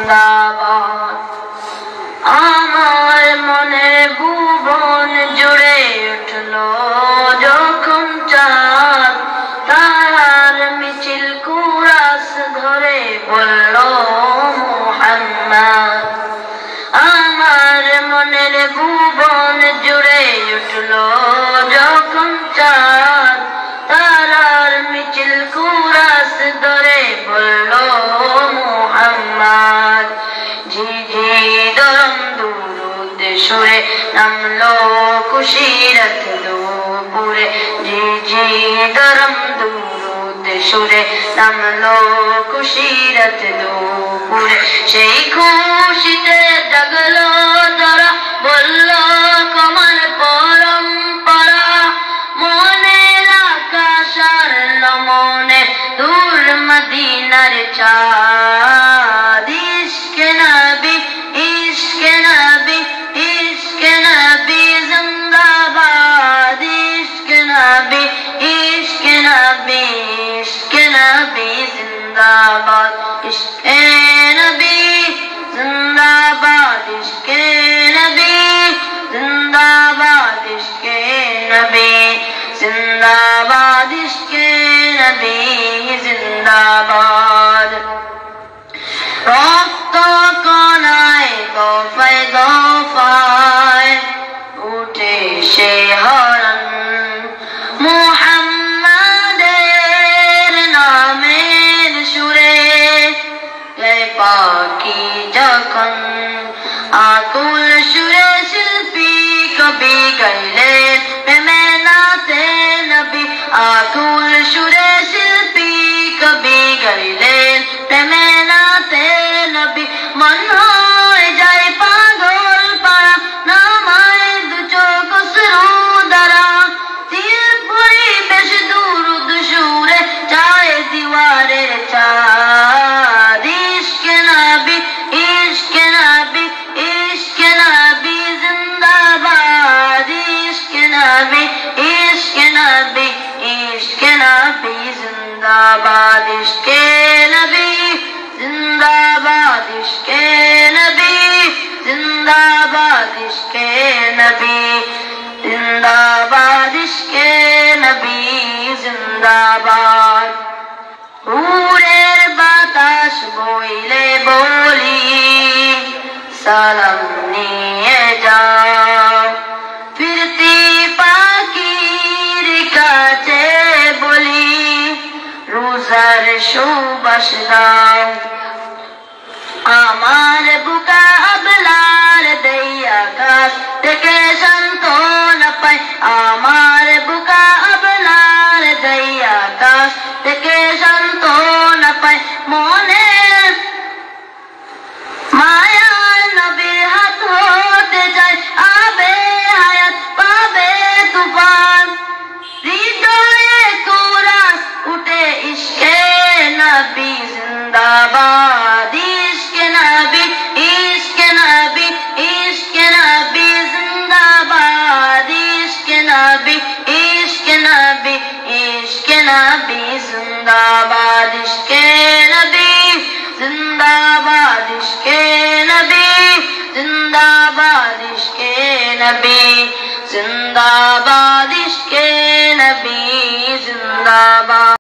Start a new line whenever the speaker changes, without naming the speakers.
জিন্দাবাদ। আমার মনের ভুবন জুড়ে উঠলো যখন চাঁদ, তারার মিছিল কুরাস ধরে বলল মুহাম্মদ। আমার মনের ভুবন জুড়ে উঠলো যখন চাঁদ, তারার মিছিল কুরাস ধরে বলল মুহাম্মদ। ঝিঝি দরম দুরুদ সুরে নামলো কুশিরত দুপুরে, ঝিঝি দরম দুরুদ সুরে নামলো কুশিরত দুপুরে। সেই খুশিতে জাগলো তারা, বলল কমর পরম্পরা, মনের আকাশ আর মনে দূর মদিনার চাঁদ। ইশকে নবী, ইশকে নবী, ইশকে নবী জিন্দাবাদ। ইশকে নবী, ইশকে নবী, ইশকে নবী জিন্দাবাদ। ইশকে নবী জিন্দাবাদ, ইশকে নবী জিন্দাবাদ, ইশকে নবী জিন্দাবাদ, ইশকে নবী জিন্দাবাদ। রক্ত কণায় দফায় দফায় উঠে সে হরণ, মুহাম্মাদের নামের সুরে পাখি যখন আকুল সুরে শিল্পী কবি গাইলেন প্রেমে নাতে নবী। আকুল সুরে শিল্পী কবি গাইলেন প্রেমে নাতে নবী। মন হয়ে যায় পাগল পারা, নামায় দু চোখ অশ্রু দ্বারা, দিল পরিবেশ দুরুদ সুরে চায় দিওয়ারের চাঁদ। ইশকে নবী, ইশকে নবী, ইশকে নবী জিন্দাবাদ। ইশকে নবী, ইশকে নবী, ইশকে নবী জিন্দাবাদ। ইশকে নবী জিন্দাবাদ, ইশকে নবী জিন্দাবাদ, ইশকে নবী জিন্দাবাদ, ইশকে নবী জিন্দাবাদ। উড়ের বাতাস বইলে বলি সালাম নিয়ে যাও, ফিরতি পাখির কাছে বলি রোজার সুবাস দাও। আমার বুকা আবলার দেই আকাশ থেকে সান্ত্বনা পাই, আমার বুকা আবলার দেই আকাশ থেকে সান্ত্বনা পাই। মনের মায়ার নবীর হাত হতে চাই, আবে হায়াত পাবে তুফান। হৃদয়ে কুরাস উঠে ইশকে নবী জিন্দাবাদ। ইশকে নবী, ইশকে নবী, ইশকে নবী জিন্দাবাদ। ইশকে নবী, ইশকে নবী, ইশকে নবী জিন্দাবাদ। ইশকে নবী জিন্দাবাদ, ইশকে নবী জিন্দাবাদ, ইশকে নবী জিন্দাবাদ, ইশকে নবী জিন্দাবাদ।